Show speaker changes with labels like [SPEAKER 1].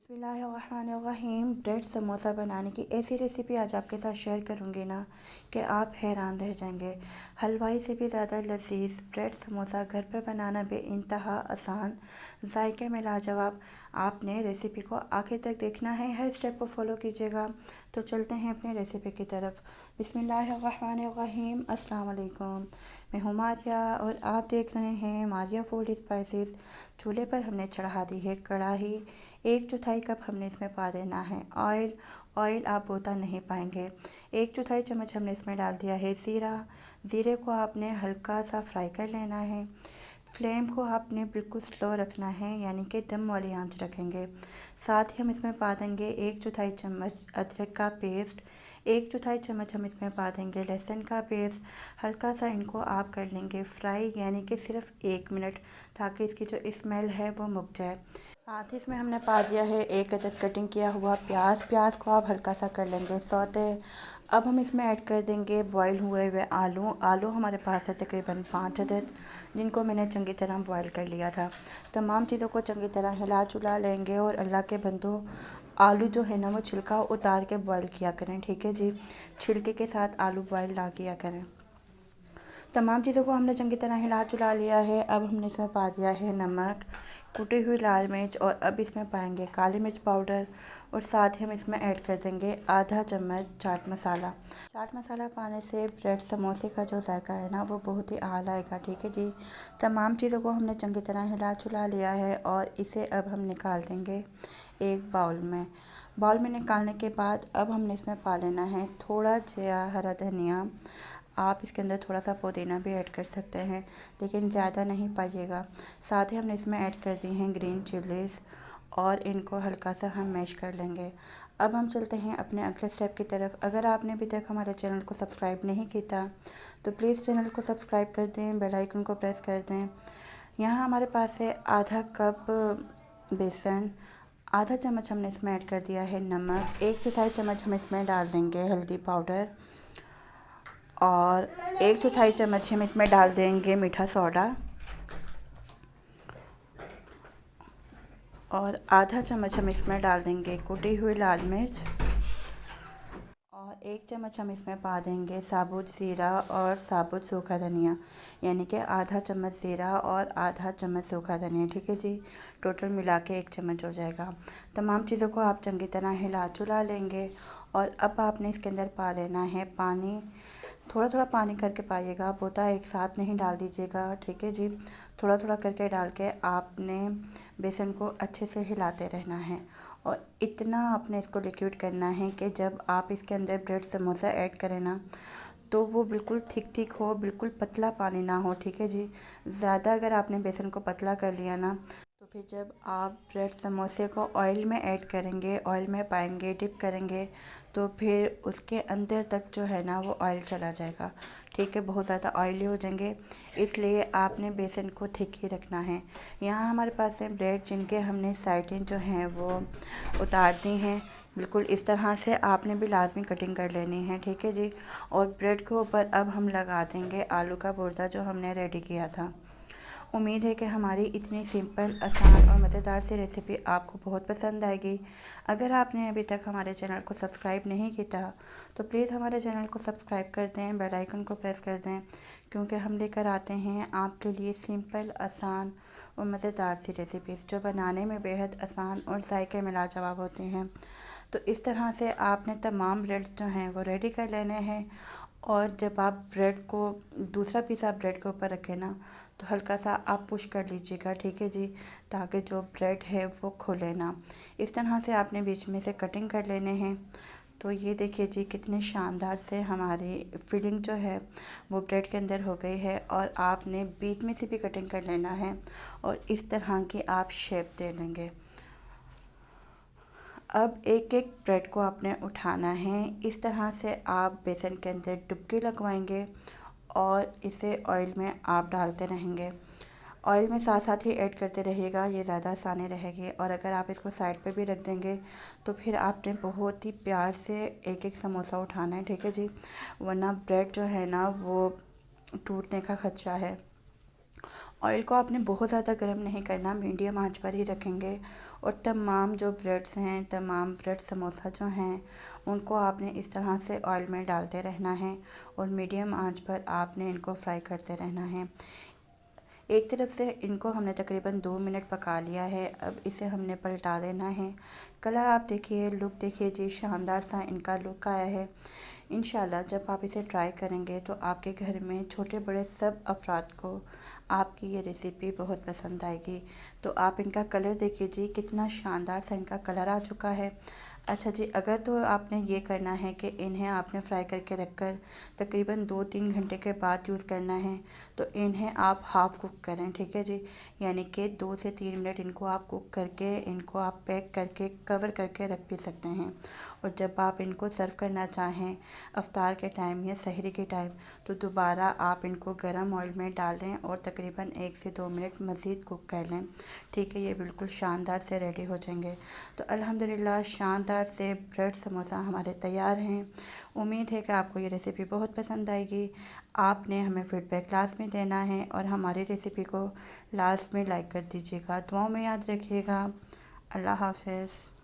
[SPEAKER 1] बिस्मिल्लाहिर्रहमानिर्रहीम। ब्रेड समोसा बनाने की ऐसी रेसिपी आज आपके साथ शेयर करूँगी ना कि आप हैरान रह जाएंगे। हलवाई से भी ज़्यादा लजीज ब्रेड समोसा घर पर बनाना बेइंतहा आसान, जायके में लाजवाब। आपने रेसिपी को आखिर तक देखना है, हर स्टेप को फॉलो कीजिएगा। तो चलते हैं अपने रेसिपी की तरफ। बिस्मिल्लाहिर्रहमानिर्रहीम। अस्सलाम वालेकुम। मैं हूँ मारिया और आप देख रहे हैं मारिया फूड स्पाइसेस। चूल्हे पर हमने चढ़ा दी है कढ़ाई। 1/4 कप हमने इसमें पा देना है ऑयल। ऑयल आप बोता नहीं पाएंगे। 1/4 चम्मच हमने इसमें डाल दिया है ज़ीरा। ज़ीरे को आपने हल्का सा फ्राई कर लेना है। फ्लेम को आपने बिल्कुल स्लो रखना है, यानी कि दम वाली आंच रखेंगे। साथ ही हम इसमें पा देंगे 1/4 चम्मच अदरक का पेस्ट। 1/4 चम्मच हम इसमें पा देंगे लहसुन का पेस्ट। हल्का सा इनको आप कर लेंगे फ्राई, यानी कि सिर्फ 1 मिनट, ताकि इसकी जो स्मेल है वो मुक जाए। साथ ही इसमें हमने पा दिया है 1 अदद कटिंग किया हुआ प्याज। प्याज को आप हल्का सा कर लेंगे सौते। अब हम इसमें ऐड कर देंगे बॉईल हुए हुए आलू। आलू हमारे पास है तकरीबन 5 अदद, जिनको मैंने चंगी तरह बॉईल कर लिया था। तमाम चीज़ों को चंगी तरह हिला चुला लेंगे और अल्लाह के बंदो, आलू जो है ना वो छिलका उतार के बॉईल किया करें, ठीक है जी। छिलके के साथ आलू बॉईल ना किया करें। तमाम चीज़ों को हमने चंगी तरह हिला चुला लिया है। अब हमने इसमें पा दिया है नमक, कुटी हुई लाल मिर्च, और अब इसमें पाएंगे काली मिर्च पाउडर, और साथ ही हम इसमें ऐड कर देंगे आधा चम्मच चाट मसाला। चाट मसाला पाने से ब्रेड समोसे का जो जायका है ना वो बहुत ही आला आएगा, ठीक है जी। तमाम चीज़ों को हमने चंगी तरह हिला चुला लिया है और इसे अब हम निकाल देंगे एक बाउल में। बाउल में निकालने के बाद अब हमने इसमें पा लेना है थोड़ा जया हरा धनिया। आप इसके अंदर थोड़ा सा पुदीना भी ऐड कर सकते हैं, लेकिन ज़्यादा नहीं पाइएगा। साथ ही हमने इसमें ऐड कर दी हैं ग्रीन चिलीज़, और इनको हल्का सा हम मैश कर लेंगे। अब हम चलते हैं अपने अगले स्टेप की तरफ। अगर आपने अभी तक हमारे चैनल को सब्सक्राइब नहीं किया तो प्लीज़ चैनल को सब्सक्राइब कर दें, बेल आइकन को प्रेस कर दें। यहाँ हमारे पास है आधा कप बेसन। आधा चम्मच हमने इसमें ऐड कर दिया है नमक। 1/4 चम्मच हम इसमें डाल देंगे हल्दी पाउडर, और 1/4 चम्मच हम इसमें डाल देंगे मीठा सोडा, और आधा चम्मच हम इसमें डाल देंगे कुटी हुई लाल मिर्च, और 1 चम्मच हम इसमें पा देंगे साबुत ज़ीरा और साबुत सूखा धनिया, यानी कि आधा चम्मच ज़ीरा और आधा चम्मच सूखा धनिया, ठीक है जी। टोटल मिला के 1 चम्मच हो जाएगा। तमाम चीज़ों को आप चंगी तरह हिला चुला लेंगे, और अब आपने इसके अंदर पा लेना है पानी। थोड़ा थोड़ा पानी करके पाइएगा, पोता एक साथ नहीं डाल दीजिएगा, ठीक है जी। थोड़ा थोड़ा करके डाल के आपने बेसन को अच्छे से हिलाते रहना है, और इतना आपने इसको लिक्विड करना है कि जब आप इसके अंदर ब्रेड समोसा ऐड करें ना तो वो बिल्कुल थिक थिक हो, बिल्कुल पतला पानी ना हो, ठीक है जी। ज़्यादा अगर आपने बेसन को पतला कर लिया ना तो फिर जब आप ब्रेड समोसे को ऑयल में ऐड करेंगे, ऑयल में पाएंगे, डिप करेंगे, तो फिर उसके अंदर तक जो है ना वो ऑयल चला जाएगा, ठीक है। बहुत ज़्यादा ऑयली हो जाएंगे, इसलिए आपने बेसन को थिक ही रखना है। यहाँ हमारे पास है ब्रेड, जिनके हमने साइडें जो हैं वो उतार दी हैं। बिल्कुल इस तरह से आपने भी लाजमी कटिंग कर लेनी है, ठीक है जी। और ब्रेड के ऊपर अब हम लगा देंगे आलू का बुर्दा जो हमने रेडी किया था। उम्मीद है कि हमारी इतनी सिंपल, आसान और मज़ेदार सी रेसिपी आपको बहुत पसंद आएगी। अगर आपने अभी तक हमारे चैनल को सब्सक्राइब नहीं किया तो प्लीज़ हमारे चैनल को सब्सक्राइब कर दें, बेल आइकन को प्रेस कर दें, क्योंकि हम लेकर आते हैं आपके लिए सिंपल, आसान और मज़ेदार सी रेसिपीज़ जो बनाने में बेहद आसान और जायके में लाजवाब होती हैं। तो इस तरह से आपने तमाम ब्रेड्स जो हैं वो रेडी कर लेने हैं, और जब आप ब्रेड को, दूसरा पीस आप ब्रेड के ऊपर रखें ना तो हल्का सा आप पुश कर लीजिएगा, ठीक है जी, ताकि जो ब्रेड है वो खुले ना। इस तरह से आपने बीच में से कटिंग कर लेने हैं। तो ये देखिए जी कितने शानदार से हमारी फिलिंग जो है वो ब्रेड के अंदर हो गई है, और आपने बीच में से भी कटिंग कर लेना है और इस तरह की आप शेप दे लेंगे। अब एक एक ब्रेड को आपने उठाना है। इस तरह से आप बेसन के अंदर डुबकी लगवाएंगे और इसे ऑयल में आप डालते रहेंगे। ऑयल में साथ साथ ही ऐड करते रहिएगा, ये ज़्यादा आसानी रहेगी। और अगर आप इसको साइड पे भी रख देंगे तो फिर आपने बहुत ही प्यार से एक एक समोसा उठाना है, ठीक है जी, वरना ब्रेड जो है ना वो टूटने का खदशा है। ऑयल को आपने बहुत ज़्यादा गर्म नहीं करना, मीडियम आंच पर ही रखेंगे। और तमाम जो ब्रेड्स हैं, तमाम ब्रेड समोसा जो हैं, उनको आपने इस तरह से ऑयल में डालते रहना है और मीडियम आंच पर आपने इनको फ्राई करते रहना है। एक तरफ से इनको हमने तकरीबन 2 मिनट पका लिया है। अब इसे हमने पलटा देना है। कलर आप देखिए, लुक देखिए जी, शानदार सा इनका लुक आया है। इंशाल्लाह जब आप इसे ट्राई करेंगे तो आपके घर में छोटे बड़े सब अफराद को आपकी ये रेसिपी बहुत पसंद आएगी। तो आप इनका कलर देखिए जी, कितना शानदार सा इनका कलर आ चुका है। अच्छा जी, अगर तो आपने ये करना है कि इन्हें आपने फ्राई करके रखकर तकरीबन 2-3 घंटे के बाद यूज़ करना है, तो इन्हें आप हाफ़ कुक करें, ठीक है जी। यानी कि 2 से 3 मिनट इनको आप कुक करके इनको आप पैक करके कवर करके रख भी सकते हैं। और जब आप इनको सर्व करना चाहें अफ्तार के टाइम या सहरी के टाइम, तो दोबारा आप इनको गरम ऑयल में डालें और तकरीबन 1 से 2 मिनट मज़ीद कुक कर लें, ठीक है। ये बिल्कुल शानदार से रेडी हो जाएंगे। तो अल्हम्दुलिल्लाह शानदार से ब्रेड समोसा हमारे तैयार हैं। उम्मीद है कि आपको ये रेसिपी बहुत पसंद आएगी। आपने हमें फ़ीडबैक लास्ट में देना है और हमारी रेसिपी को लास्ट में लाइक कर दीजिएगा। दुआओं में याद रखिएगा। अल्लाह हाफ़िज़।